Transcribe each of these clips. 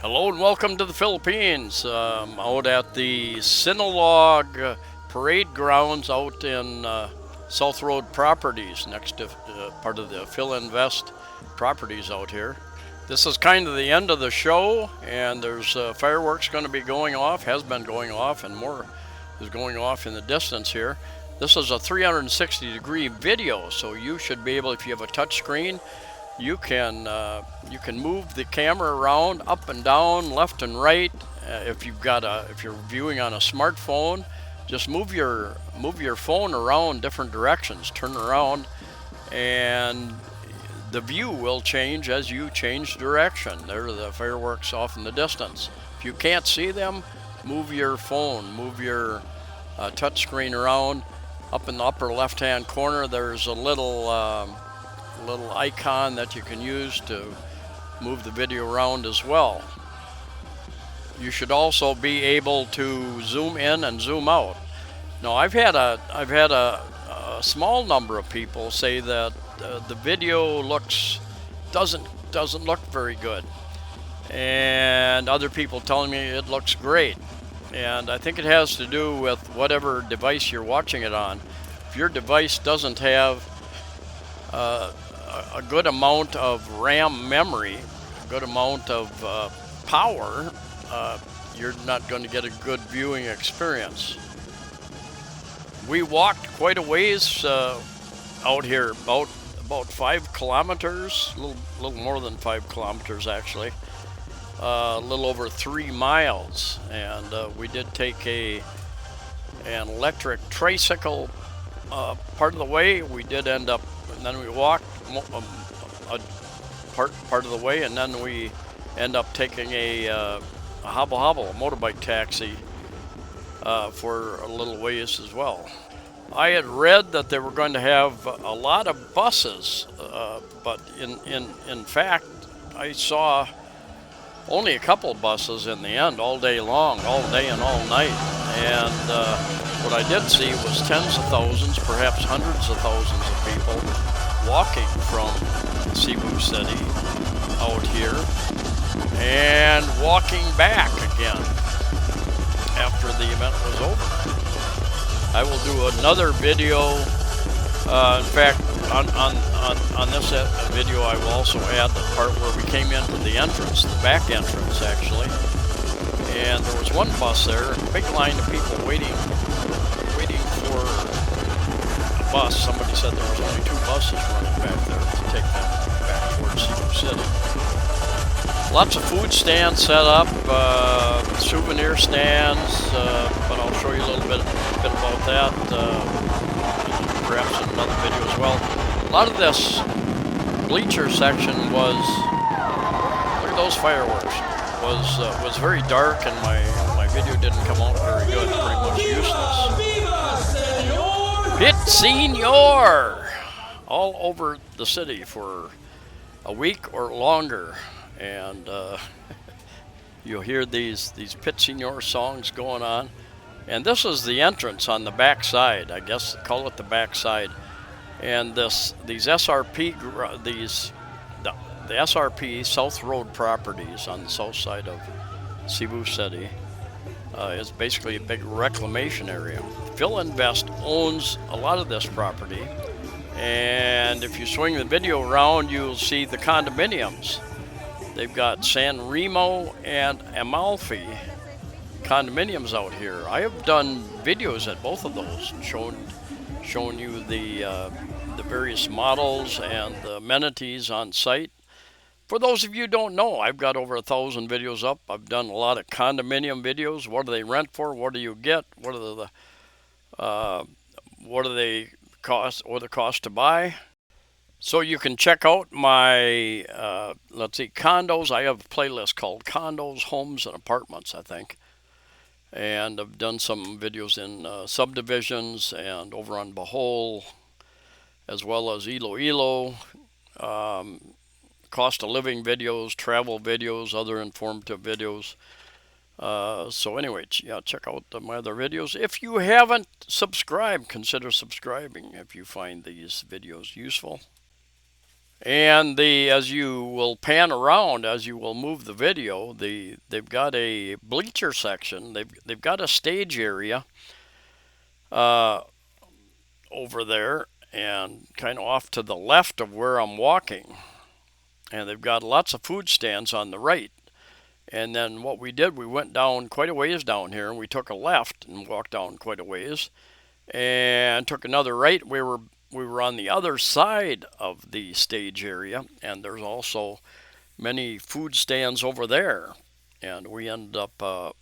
Hello and welcome to the Philippines. Out at the Sinulog Parade grounds out in South Road Properties, next to part of the Filinvest properties out here. This is kind of the end of the show, and there's fireworks going to be going off, has been going off, and more is going off in the distance here. This is a 360-degree video, so you should be able, if you have a touch screen, you can move the camera around, up and down, left and right. If you're viewing on a smartphone, just move your phone around different directions, turn around, and the view will change as you change direction. There are the fireworks off in the distance. If you can't see them, move your phone, move your touch screen around. Up in the upper left-hand corner, there's a little icon that you can use to move the video around as well. You should also be able to zoom in and zoom out. Now, I've had a small number of people say that the video doesn't look very good, and other people telling me it looks great. And I think it has to do with whatever device you're watching it on. If your device doesn't have a good amount of RAM memory, a good amount of power, you're not going to get a good viewing experience. We walked quite a ways out here, about 5 kilometers, a little more than 5 kilometers actually, a little over 3 miles, and we did take an electric tricycle part of the way. We did end up, and then we walked a part of the way, and then we end up taking a hobble, a motorbike taxi for a little ways as well. I had read that they were going to have a lot of buses, but in fact, I saw only a couple of buses in the end, all day long, all day and all night. And what I did see was tens of thousands, perhaps hundreds of thousands of people walking from Cebu City out here and walking back again after the event was over. I will do another video. In fact, on this video, I will also add the part where we came into the entrance, the back entrance actually. And there was one bus there, a big line of people waiting for a bus. Somebody said there was only 2 buses running back there to take them back towards Cebu City. Lots of food stands set up, souvenir stands, but I'll show you a little bit about that, perhaps in another video as well. A lot of this bleacher section was, look at those fireworks, was very dark, and my video didn't come out very good, pretty much useless. Pit Senor! All over the city for a week or longer, and you'll hear these Pit Senor songs going on. And this is the entrance on the back side, I guess, call it the back side. And these SRP, the SRP South Road properties on the south side of Cebu City is basically a big reclamation area. Filinvest owns a lot of this property, and if you swing the video around, you'll see the condominiums. They've got San Remo and Amalfi condominiums out here. I have done videos at both of those, showing you the various models and the amenities on site. For those of you who don't know, I've got over 1,000 videos up. I've done a lot of condominium videos. What do they rent for? What do you get? What do they cost, or the cost to buy? So you can check out my condos. I have a playlist called Condos, Homes, and Apartments, I think. And I've done some videos in subdivisions and over on Bohol, as well as Iloilo, cost of living videos, travel videos, other informative videos. So anyway, yeah, check out my other videos. If you haven't subscribed, consider subscribing if you find these videos useful. And as you will pan around, as you will move the video, they've got a bleacher section. They've got a stage area uh, over there, and kind of off to the left of where I'm walking. And they've got lots of food stands on the right. And then what we did, we went down quite a ways down here, and we took a left and walked down quite a ways, and took another right. We were on the other side of the stage area, and there's also many food stands over there. And we ended up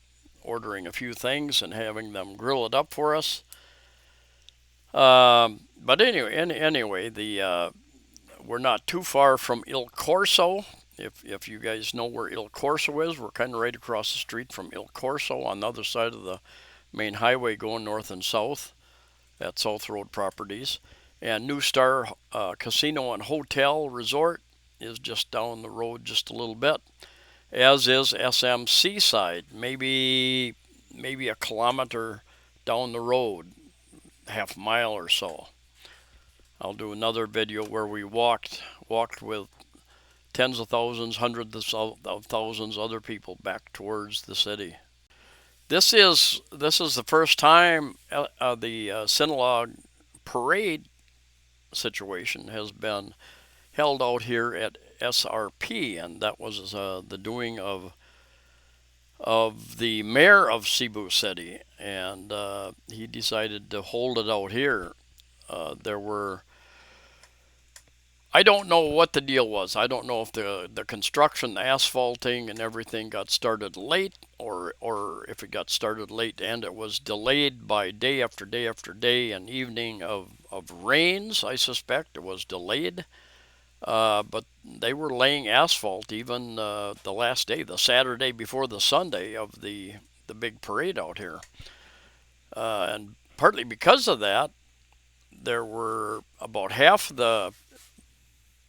ordering a few things and having them grill it up for us. But anyway, the we're not too far from Il Corso. If you guys know where Il Corso is, we're kind of right across the street from Il Corso on the other side of the main highway going north and south at South Road Properties. And Nustar Casino and Hotel Resort is just down the road just a little bit, as is SM Seaside, maybe a kilometer down the road, half a mile or so. I'll do another video where we walked with tens of thousands, hundreds of thousands other people back towards the city. This is the first time the Sinulog Parade situation has been held out here at SRP, and that was the doing of the mayor of Cebu City, and he decided to hold it out here. There were I don't know what the deal was. I don't know if the construction, the asphalting, and everything got started late, or if it got started late and it was delayed by day after day after day and evening of rains. I suspect it was delayed, but they were laying asphalt even the last day, the Saturday before the Sunday of the big parade out here, and partly because of that, there were about half the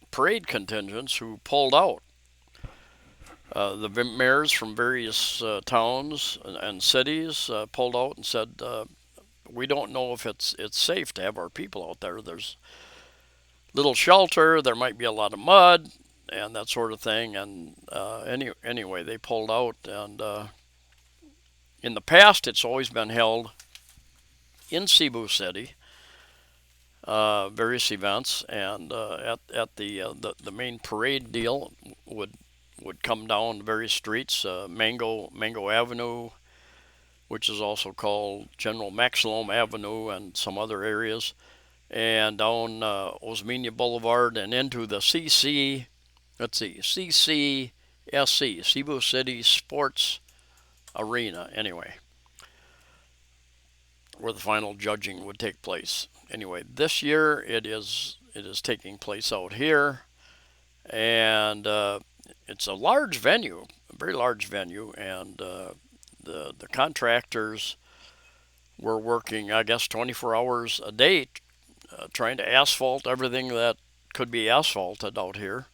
parade contingents who pulled out. The mayors from various towns and cities pulled out and said, "We don't know if it's safe to have our people out there. There's little shelter. There might be a lot of mud and that sort of thing." And anyway, they pulled out. And in the past, it's always been held in Cebu City. Various events, and at the main parade deal would come down various streets, Mango Avenue, which is also called General Maximum Avenue, and some other areas, and down Osmeña Boulevard and into the CCSC, Cebu City Sports Arena. Anyway, where the final judging would take place. Anyway, this year it is taking place out here, and it's a large venue, a very large venue, and the contractors were working, I guess, 24 hours a day, trying to asphalt everything that could be asphalted out here.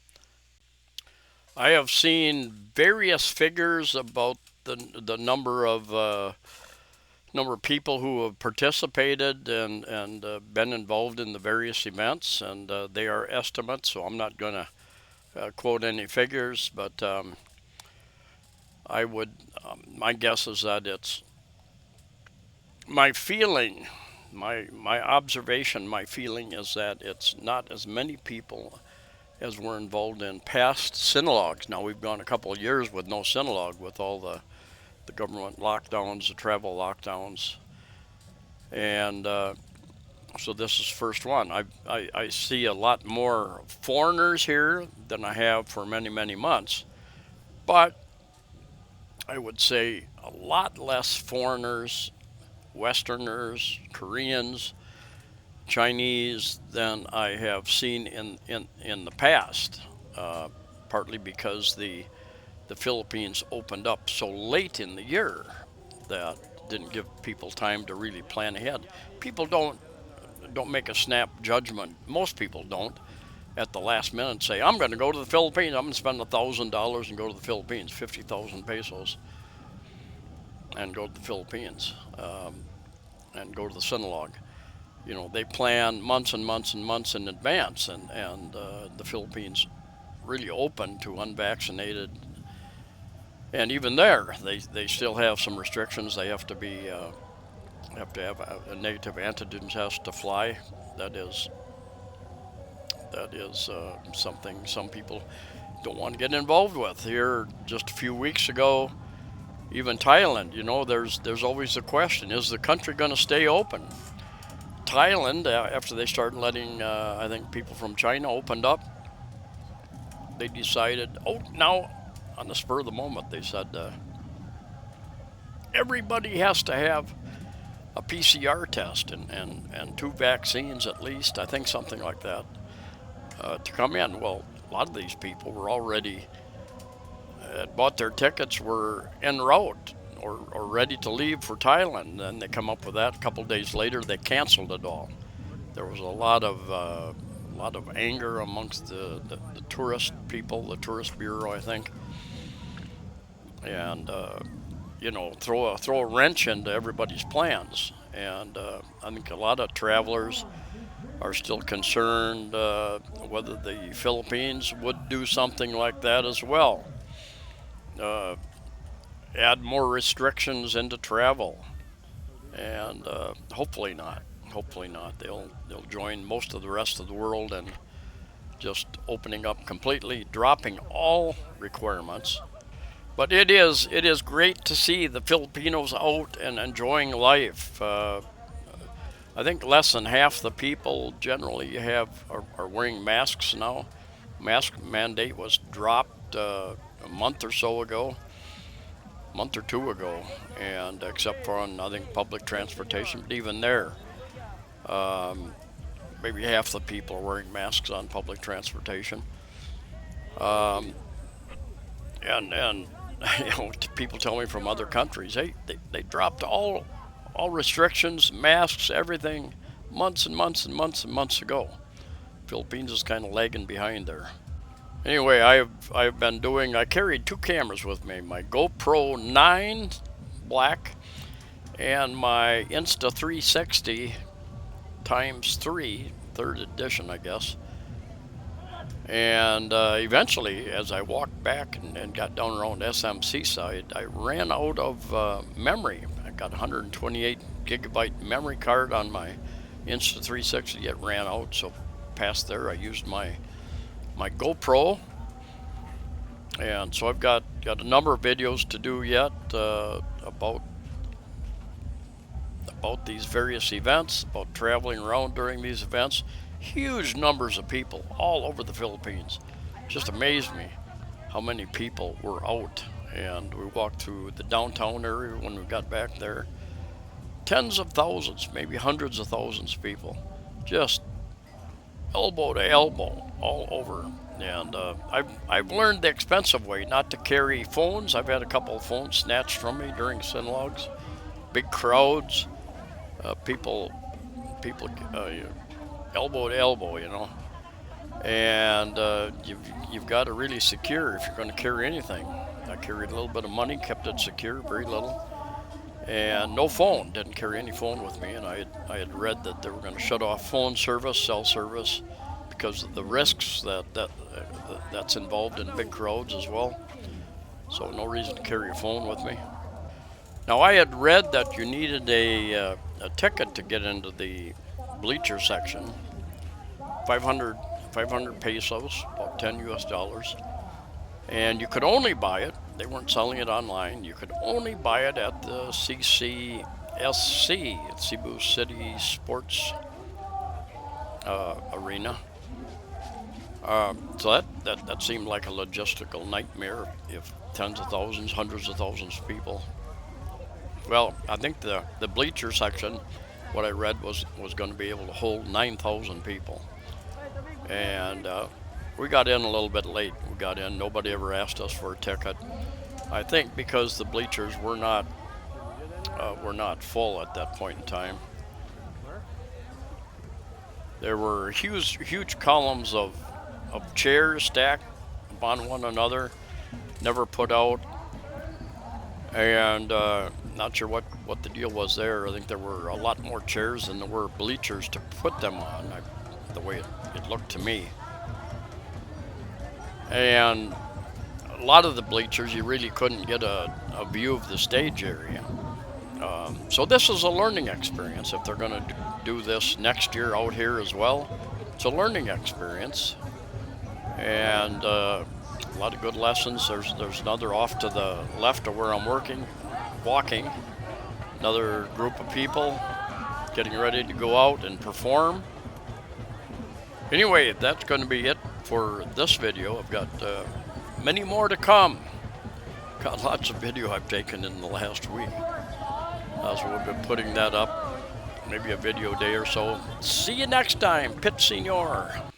I have seen various figures about the number of people who have participated and been involved in the various events, and they are estimates, so I'm not going to quote any figures, but I would, my guess is that it's my feeling, my observation, my feeling is that it's not as many people as were involved in past Sinologs. Now, we've gone a couple of years with no Sinolog, with all the government lockdowns, the travel lockdowns, and so this is the first one. I see a lot more foreigners here than I have for many, many months, but I would say a lot less foreigners, Westerners, Koreans, Chinese than I have seen in the past, partly because the Philippines opened up so late in the year that didn't give people time to really plan ahead. People don't make a snap judgment. Most people don't at the last minute say, "I'm going to go to the Philippines. I'm going to spend $1,000 and go to the Philippines, 50,000 pesos, and go to the Philippines and go to the Sinulog." you know, they plan months and months and months in advance, and the Philippines really open to unvaccinated. And even there, they still have some restrictions. They have to be have to have a negative antigen test to fly. That is something some people don't want to get involved with. Here, just a few weeks ago, even Thailand, you know, there's always the question: is the country going to stay open? Thailand, after they started letting, I think, people from China opened up, they decided, oh, now, on the spur of the moment, they said everybody has to have a PCR test and 2 vaccines at least, I think something like that, to come in. Well, a lot of these people were already bought their tickets, were en route or ready to leave for Thailand. Then they come up with that. A couple days later, they canceled it all. There was a lot of anger amongst the tourist people, the tourist bureau, I think, and you know, throw a wrench into everybody's plans. And I think a lot of travelers are still concerned whether the Philippines would do something like that as well. Uh, Add more restrictions into travel, and hopefully not. Hopefully not. They'll join most of the rest of the world and just opening up completely, dropping all requirements. But it is great to see the Filipinos out and enjoying life. I think less than half the people generally are wearing masks now. Mask mandate was dropped a month or so ago, month or two ago, and except for on, I think, public transportation. But even there, um, maybe half the people are wearing masks on public transportation. Um, and you know, people tell me from other countries, hey, they dropped all restrictions, masks, everything, months and months and months and months ago. Philippines is kind of lagging behind there. Anyway, I've been doing. I carried 2 cameras with me: my GoPro 9 Black and my Insta 360 times 3, third edition, I guess. And eventually, as I walked back and got down around SM Seaside, I ran out of memory. I got 128 gigabyte memory card on my Insta 360. It ran out, so past there, I used my GoPro, and so I've got a number of videos to do yet about these various events, about traveling around during these events. Huge numbers of people all over the Philippines. Just amazed me how many people were out. And we walked through the downtown area when we got back there. Tens of thousands, maybe hundreds of thousands of people, just elbow to elbow all over. And I've learned the expensive way, not to carry phones. I've had a couple of phones snatched from me during Sinulogs. Big crowds, people elbow to elbow, you know. And you've got to really secure if you're going to carry anything. I carried a little bit of money, kept it secure, very little, and no phone. Didn't carry any phone with me, and I had read that they were going to shut off phone service, cell service, because of the risks that's involved in big crowds as well. So no reason to carry a phone with me. Now I had read that you needed a ticket to get into the bleacher section, 500 pesos, about 10 US dollars, and you could only buy it. They weren't selling it online. You could only buy it at the CCSC, Cebu City Sports Arena. So that seemed like a logistical nightmare if tens of thousands, hundreds of thousands of people. Well, I think the bleacher section, what I read was going to be able to hold 9,000 people. And we got in a little bit late. We got in, nobody ever asked us for a ticket. I think because the bleachers were not full at that point in time. There were huge columns of chairs stacked upon one another, never put out. and not sure what the deal was there. I think there were a lot more chairs than there were bleachers to put them on, the way it looked to me. And a lot of the bleachers, you really couldn't get a view of the stage area. So this is a learning experience. If they're going to do this next year out here as well, it's a learning experience. And a lot of good lessons. There's another off to the left of where I'm walking. Another group of people getting ready to go out and perform. Anyway, that's going to be it for this video. I've got many more to come. Got lots of video I've taken in the last week. So we'll be putting that up, maybe a video day or so. See you next time, Pit Senor.